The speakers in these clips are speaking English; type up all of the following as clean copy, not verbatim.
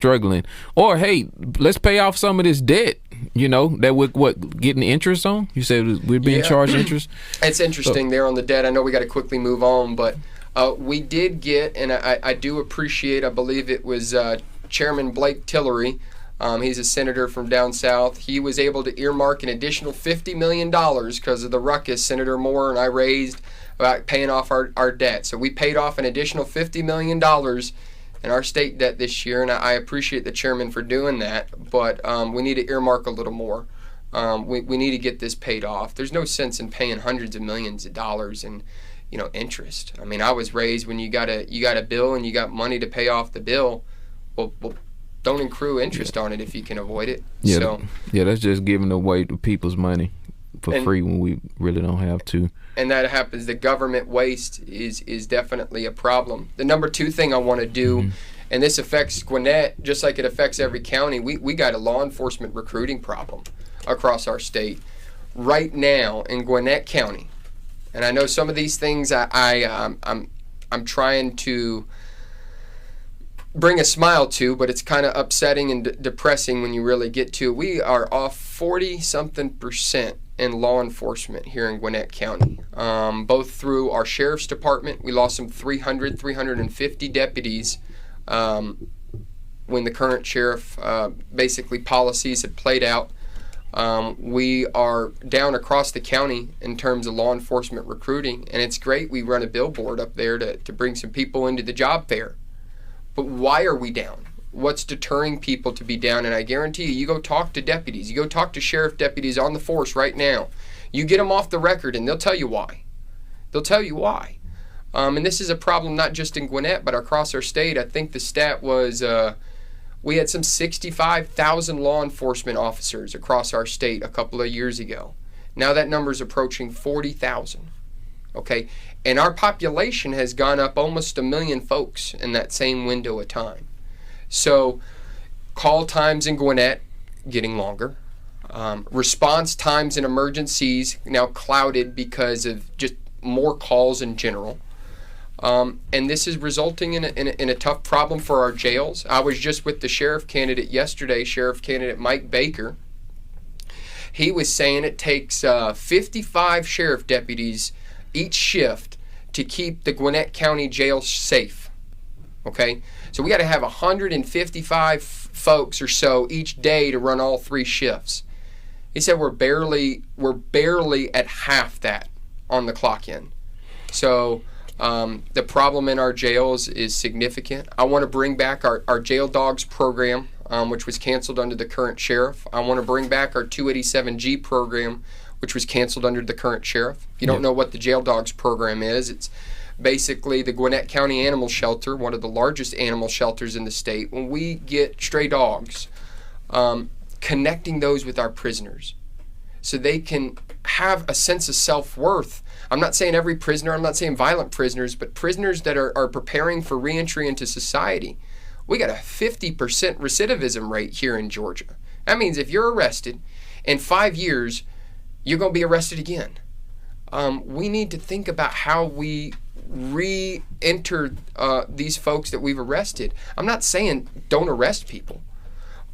struggling. Or hey, let's pay off some of this debt. That we're getting interest on. You said we're being charged interest. It's interesting there on the debt. I know we got to quickly move on, but we did get, and I do appreciate. I believe it was Chairman Blake Tillery. He's a senator from down south. He was able to earmark an additional $50 million because of the ruckus Senator Moore and I raised about paying off our debt. So we paid off an additional $50 million in our state debt this year, and I appreciate the chairman for doing that, but we need to earmark a little more. We need to get this paid off. There's no sense in paying hundreds of millions of dollars in interest. I mean, I was raised when you got a bill and you got money to pay off the bill, well don't accrue interest on it if you can avoid it. Yeah, that's just giving away the people's money for free when we really don't have to. And that happens. The government waste is definitely a problem. The number two thing I want to do, and this affects Gwinnett just like it affects every county, we got a law enforcement recruiting problem across our state right now in Gwinnett County. And I know some of these things I'm trying to bring a smile to, but it's kind of upsetting and depressing when you really get to it. We are off 40-something% in law enforcement here in Gwinnett County, both through our sheriff's department. We lost some 350 deputies when the current sheriff basically policies had played out. We are down across the county in terms of law enforcement recruiting, and it's great. We run a billboard up there to bring some people into the job fair. But why are we down? What's deterring people to be down? And I guarantee you go talk to deputies. You go talk to sheriff deputies on the force right now. You get them off the record, and they'll tell you why. They'll tell you why. And this is a problem not just in Gwinnett, but across our state. I think the stat was we had some 65,000 law enforcement officers across our state a couple of years ago. Now that number is approaching 40,000. Okay, and our population has gone up almost 1 million folks in that same window of time. So call times in Gwinnett getting longer. Response times in emergencies now clouded because of just more calls in general. And this is resulting in a tough problem for our jails. I was just with the sheriff candidate yesterday, Sheriff candidate Mike Baker. He was saying it takes 55 sheriff deputies each shift to keep the Gwinnett County jail safe. Okay? So we got to have 155 folks or so each day to run all 3 shifts. He said we're barely at half that on the clock in. So the problem in our jails is significant. I want to bring back our jail dogs program, which was canceled under the current sheriff. I want to bring back our 287G program, which was canceled under the current sheriff. If you don't know what the jail dogs program is, it's basically the Gwinnett County Animal Shelter, one of the largest animal shelters in the state. When we get stray dogs, connecting those with our prisoners so they can have a sense of self-worth. I'm not saying every prisoner, I'm not saying violent prisoners, but prisoners that are preparing for reentry into society. We got a 50% recidivism rate here in Georgia. That means if you're arrested, in 5 years, you're going to be arrested again. We need to think about how we re-enter these folks that we've arrested. I'm not saying don't arrest people,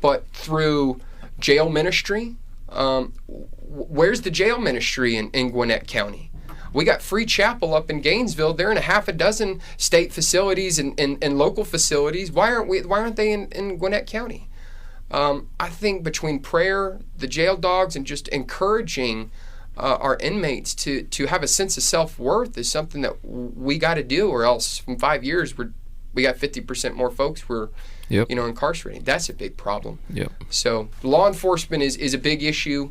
but through jail ministry. Where's the jail ministry in Gwinnett County? We got Free Chapel up in Gainesville. They're in a half a dozen state facilities and local facilities. Why aren't they in Gwinnett County? I think between prayer, the jail dogs, and just encouraging our inmates to have a sense of self-worth is something that we got to do, or else in 5 years we got 50% more folks we're incarcerating. That's a big problem. Yep. So law enforcement is a big issue.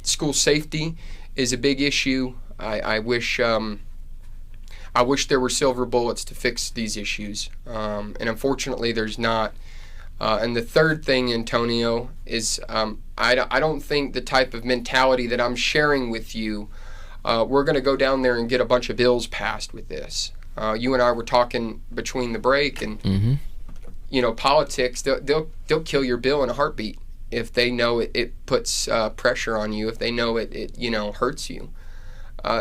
School safety is a big issue. I wish there were silver bullets to fix these issues, and unfortunately there's not. And the third thing, Antonio, is I don't think the type of mentality that I'm sharing with you, we're going to go down there and get a bunch of bills passed with this. You and I were talking between the break, and politics, they'll kill your bill in a heartbeat if they know it puts pressure on you, if they know it hurts you.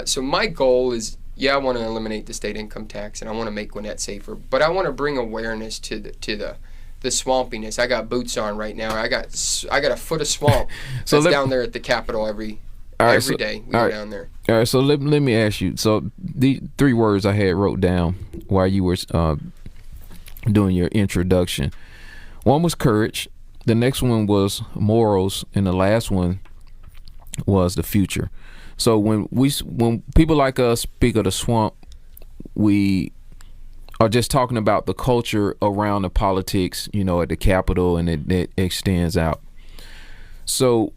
So my goal is, I want to eliminate the state income tax, and I want to make Gwinnett safer, but I want to bring awareness to the swampiness. I got boots on right now. I got a foot of swamp So that's down there at the Capitol every day. We go down there. All right, so let me ask you. So the 3 words I had wrote down while you were doing your introduction. One was courage. The next one was morals, and the last one was the future. So when people like us speak of the swamp, we are just talking about the culture around the politics, you know, at the Capitol, and it extends out. So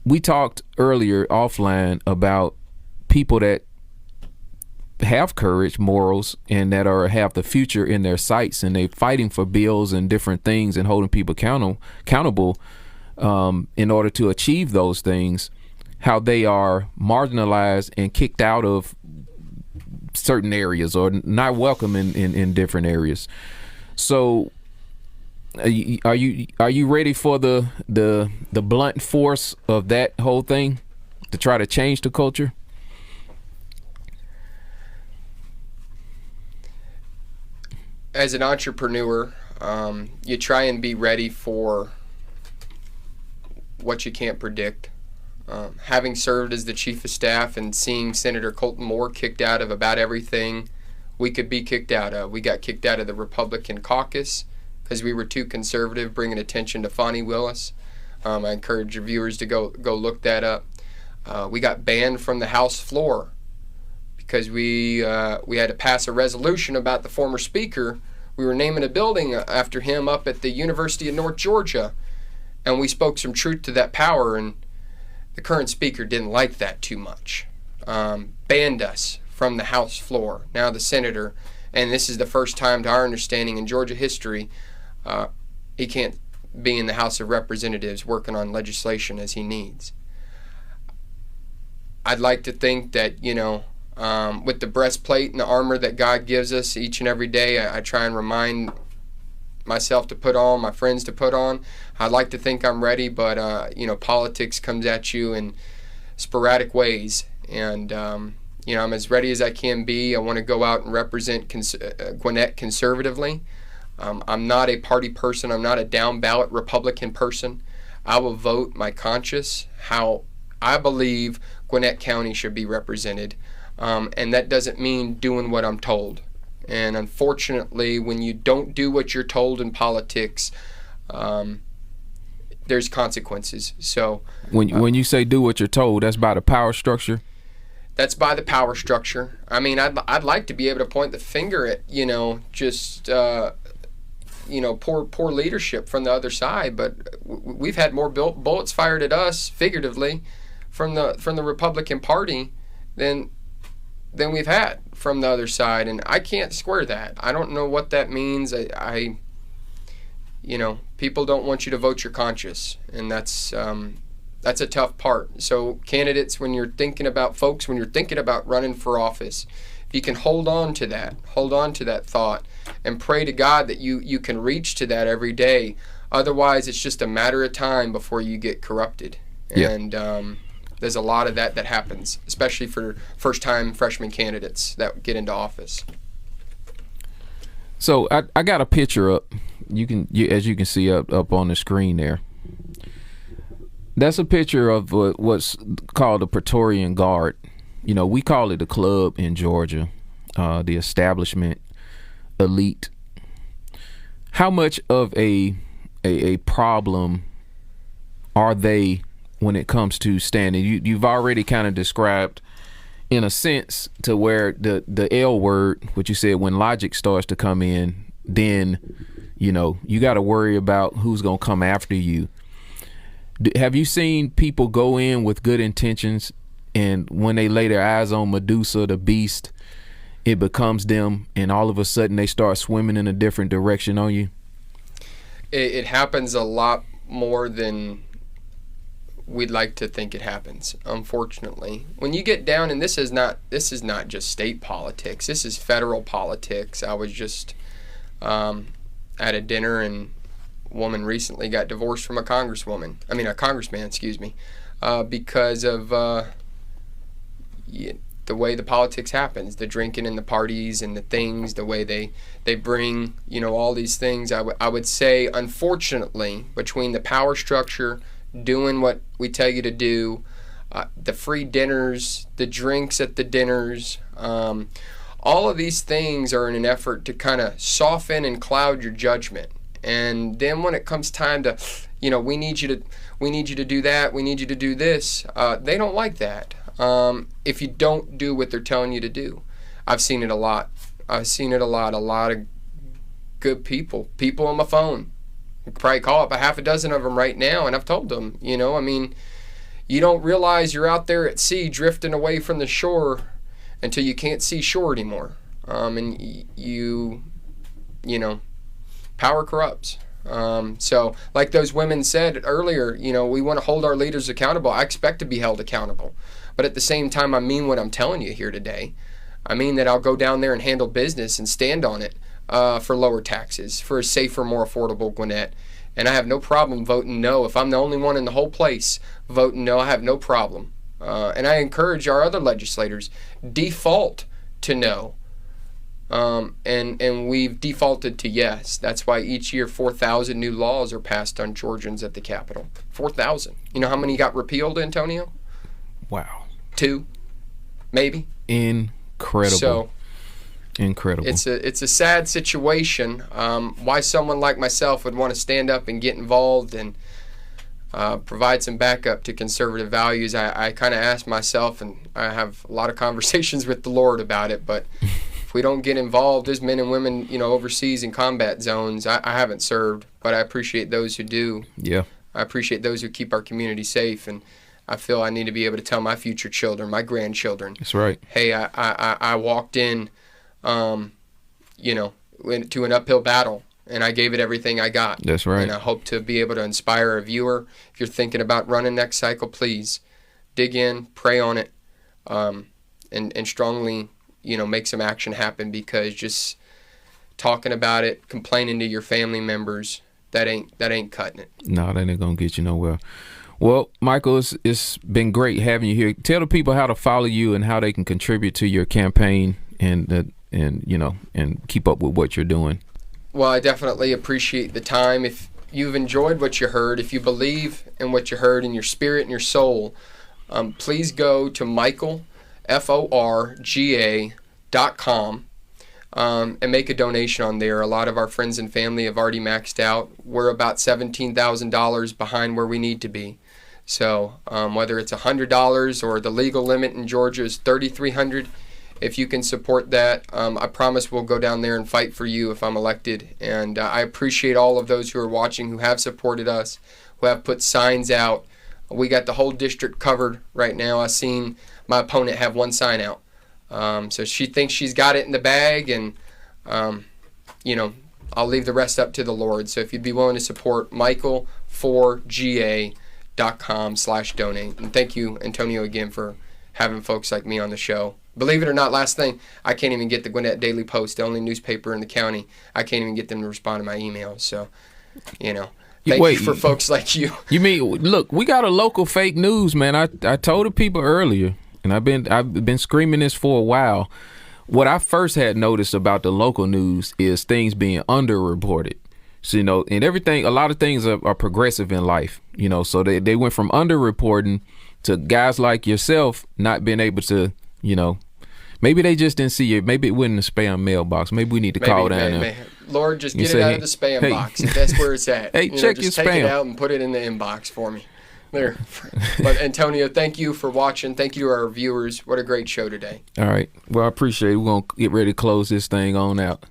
we talked earlier offline about people that have courage, morals, and that have the future in their sights, and they're fighting for bills and different things and holding people accountable in order to achieve those things, how they are marginalized and kicked out of certain areas or not welcome in different areas. So are you ready for the blunt force of that whole thing to try to change the culture? As an entrepreneur, you try and be ready for what you can't predict. Having served as the chief of staff and seeing Senator Colton Moore kicked out of about everything we could be kicked out of. We got kicked out of the Republican caucus because we were too conservative, bringing attention to Fonnie Willis. I encourage your viewers to go look that up. We got banned from the House floor because we had to pass a resolution about the former speaker. We were naming a building after him up at the University of North Georgia, and we spoke some truth to that power, and the current speaker didn't like that too much. Banned us from the House floor. Now the senator, and this is the first time to our understanding in Georgia history, he can't be in the House of Representatives working on legislation as he needs. I'd like to think that, you know, with the breastplate and the armor that God gives us each and every day, I try and remind myself to put on, my friends to put on. I'd like to think I'm ready, but you know, politics comes at you in sporadic ways, and you know, I'm as ready as I can be. I want to go out and represent Gwinnett conservatively. I'm not a party person. I'm not a down ballot Republican person. I will vote my conscience how I believe Gwinnett County should be represented, and that doesn't mean doing what I'm told. And unfortunately, when you don't do what you're told in politics, there's consequences. So when you say do what you're told, that's by the power structure? That's by the power structure. I mean, I'd like to be able to point the finger at, you know, just you know, poor leadership from the other side, but we've had more bullets fired at us, figuratively, from the Republican Party than we've had from the other side, and I can't square that. I don't know what that means. I you know, people don't want you to vote your conscience, and that's a tough part. So candidates, when you're thinking about running for office, if you can hold on to that thought and pray to God that you can reach to that every day. Otherwise, it's just a matter of time before you get corrupted. Yeah. And there's a lot of that happens, especially for first-time freshman candidates that get into office. So I got a picture up. As you can see up on the screen there. That's a picture of what's called the Praetorian Guard. You know, we call it the club in Georgia, the establishment, elite. How much of a problem are they when it comes to standing? You've already kind of described, in a sense, to where the L word, what you said, when logic starts to come in, then, you know, you got to worry about who's going to come after you. Have you seen people go in with good intentions, and when they lay their eyes on Medusa, the beast, it becomes them, and all of a sudden they start swimming in a different direction on you? It happens a lot more than we'd like to think it happens, unfortunately. When you get down, and this is not just state politics, this is federal politics. I was just at a dinner, and a woman recently got divorced from a congressman, because of the way the politics happens, the drinking and the parties and the things, the way they bring, all these things. I would say, unfortunately, between the power structure, doing what we tell you to do, the free dinners, the drinks at the dinners, all of these things are in an effort to kind of soften and cloud your judgment. And then when it comes time to, we need you to do that, we need you to do this, they don't like that. If you don't do what they're telling you to do. I've seen it a lot. A lot of good people on my phone. I could probably call up a half a dozen of them right now, and I've told them, you don't realize you're out there at sea drifting away from the shore until you can't see shore anymore. And power corrupts. So like those women said earlier, we want to hold our leaders accountable. I expect to be held accountable. But at the same time, I mean what I'm telling you here today. I mean that I'll go down there and handle business and stand on it for lower taxes, for a safer, more affordable Gwinnett. And I have no problem voting no. If I'm the only one in the whole place voting no, I have no problem. And I encourage our other legislators, default to no. And we've defaulted to yes. That's why each year 4,000 new laws are passed on Georgians at the Capitol. 4,000. You know how many got repealed, Antonio? Wow. 2, maybe. Incredible. So incredible. It's a sad situation. Why someone like myself would want to stand up and get involved and provide some backup to conservative values, I kind of ask myself, and I have a lot of conversations with the Lord about it, but if we don't get involved as men and women, overseas in combat zones, I haven't served, but I appreciate those who do. Yeah. I appreciate those who keep our community safe, and I feel I need to be able to tell my future children, my grandchildren. That's right. Hey, I walked in, to an uphill battle, and I gave it everything I got. That's right. And I hope to be able to inspire a viewer. If you're thinking about running next cycle, please dig in, pray on it, and strongly, make some action happen, because just talking about it, complaining to your family members, that ain't cutting it. No, that ain't gonna get you nowhere. Well, Michael, it's been great having you here. Tell the people how to follow you and how they can contribute to your campaign and keep up with what you're doing. Well, I definitely appreciate the time. If you've enjoyed what you heard, if you believe in what you heard in your spirit and your soul, please go to Michael, FORGA.com, and make a donation on there. A lot of our friends and family have already maxed out. We're about $17,000 behind where we need to be. So whether it's $100 or the legal limit in Georgia is $3,300, if you can support that, I promise we'll go down there and fight for you if I'm elected. And I appreciate all of those who are watching, who have supported us, who have put signs out. We got the whole district covered right now. I've seen my opponent have one sign out. So she thinks she's got it in the bag, and, I'll leave the rest up to the Lord. So if you'd be willing to support, michael4ga.com/donate. And thank you, Antonio, again, for having folks like me on the show. Believe it or not, last thing, I can't even get the Gwinnett Daily Post, the only newspaper in the county. I can't even get them to respond to my emails. So, thank you for folks like you. You mean, look, we got a local fake news, man. I told the people earlier, and I've been screaming this for a while. What I first had noticed about the local news is things being underreported. So, and everything, a lot of things are progressive in life, so they went from underreporting to guys like yourself not being able to, maybe they just didn't see it. Maybe it went in the spam mailbox. Maybe we need to call down there. Lord, just get it out of the spam box. If that's where it's at. Hey, check your spam. Just take it out and put it in the inbox for me. There. But Antonio, thank you for watching. Thank you to our viewers. What a great show today. All right. Well, I appreciate it. We're going to get ready to close this thing on out.